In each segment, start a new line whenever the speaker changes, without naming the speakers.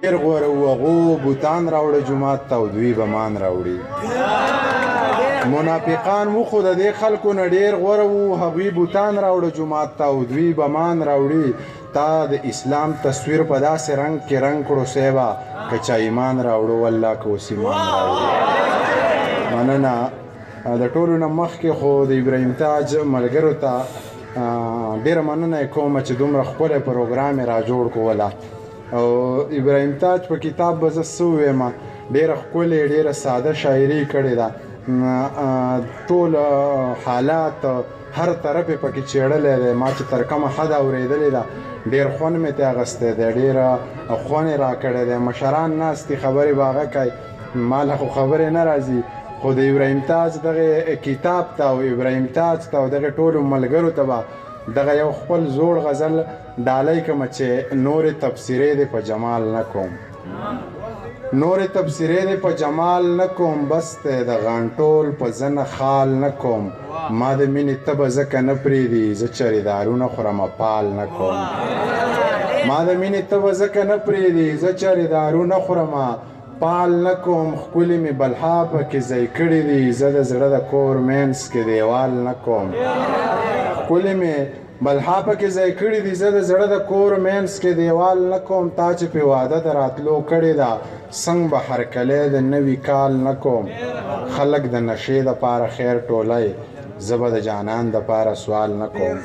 ډېر غوره وو هغو بوتان راوړه جومات ته او دوی به مان راوړي منافقان وو خو د دې خلکو نه ډېر غوره وو هغوی بوتان راوړه جومات ته او دوی به مان راوړي تا د اسلام تصویر په داسې رنګ کې رنګ کړو صیبه که چا ایمان راوړو والله که اوس ایمان راوړي مننه د ټولو نه مخکې خو د ابراهیم تاج ملګرو ته ډېره مننه کومه چې دومره ښکلی پروګرام یې را جوړ کوله او ابراهیم تاج په کتاب به زه څه ووایم ډېره ښکلې ډېره ساده شاعري کړې ده ټول حالات هر طرف یې پکې چیړلی دی ما چې تر کومه حده اورېدلې ده ډېر خوند مې ترې اخیستی دی ډېره خوند یې راکړی دی مشران ناست دي خبرې به هغه کوي ما له خو خبرې نه راځي خو د ابراهیم تاج دغه کتاب ته او ابراهیم تاج ته او دغه ټولو ملګرو ته به دغه یو خپل زوړ غزل ډالۍ کومه چې نورې تبصرې دې په جمال نه کوم نورې تبصرې دې په جمال نه کوم بس دی د غانټول په زنه خال نه کوم ما د مینې تبه ځکه نه پرېږدي زه چریدارونه خورمه پال نه کوم ما د مینې تبه ځکه نه پرېږدي زه چریدارونه خورمه پال نه کوم ښکلې مې بلها پکې ځای کړي دي زه د زړه د کور مینس کې دیوال نه کوم ښکلې مې بلها پکې ځای کړي دي زه د زړه د کور مینس کې دیوال نه کوم تا چې پې واده د راتلو کړې ده څنګ به هرکلی د نوي کال نه کوم خلک د نشې دپاره خیر ټولی زه به د جانان دپاره سوال نه کوم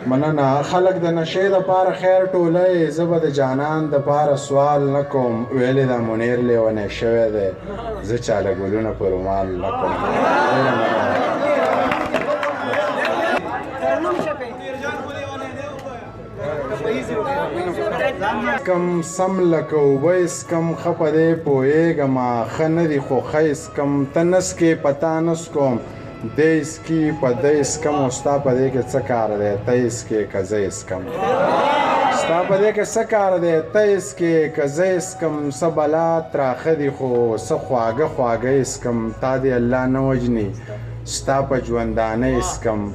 مننه خلک د نشې دپاره خیر ټولی زه به د جانان دپاره سوال نه کوم ویلې ده منیر لیونی شوی دی زه چاله ګلونه په رومال نه کوم کم سم لکه اوبه اسکم ښه په دی پوهېږمه ښه نه دي خو ښه اسکم ته نسکې په تا نسکوم دی اسکي په دی اسکم او ستا په دی کې څه کار دی ته اسکې که زه اسکم ستا په دی کې څه کار دی ته اسکې که زه اسکم څه بلا تراخه دي خو څه خواږه خواږه اسکم تا دې الله نه وژني ستا په ژوندانه اسکم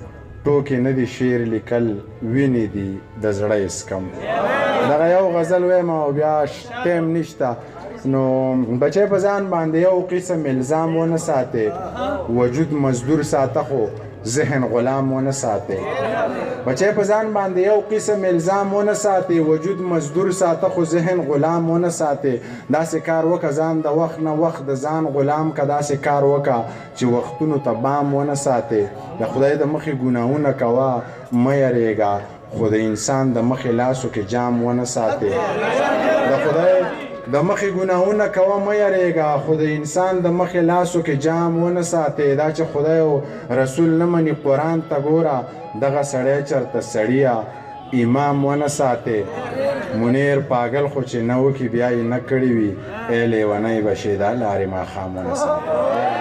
ټوکې نه دي شعر لیکل وینې دي د زړه اسکم دغه یو غزل وایم او بیا ټایم نشته نو بچی په ځان باندې یو قسم الزام ونه ساتې وجود مزدور ساته خو ذهن غلام ونه ساتې بچی په ځان باندې یو قسم الزام ونه ساتې وجود مزدور ساته خو ذهن غلام ونه ساتې داسې کار وکړه ځان د وخت نه وخت د ځان غلام که داسې کار وکړه چې وختونو ته بام ونه ساتې د خدای د مخې ګناهونه کوه مه یریږه خو د انسان د مخې لاسو کې جام ونه ساتې د خدای د مخې ګناهونه کوه مه یریږه خو د انسان د مخې لاسو کې جام ونه ساتې دا چې خدای او رسول نه مني قرآن ته ګوره دغه سړی چرته سړیه امام ونه ساتې منیر پاگل خو چې نه وکړي بیا یې نه کړي وي ای لیونی به شې دا لارې ماښام ونه ساتې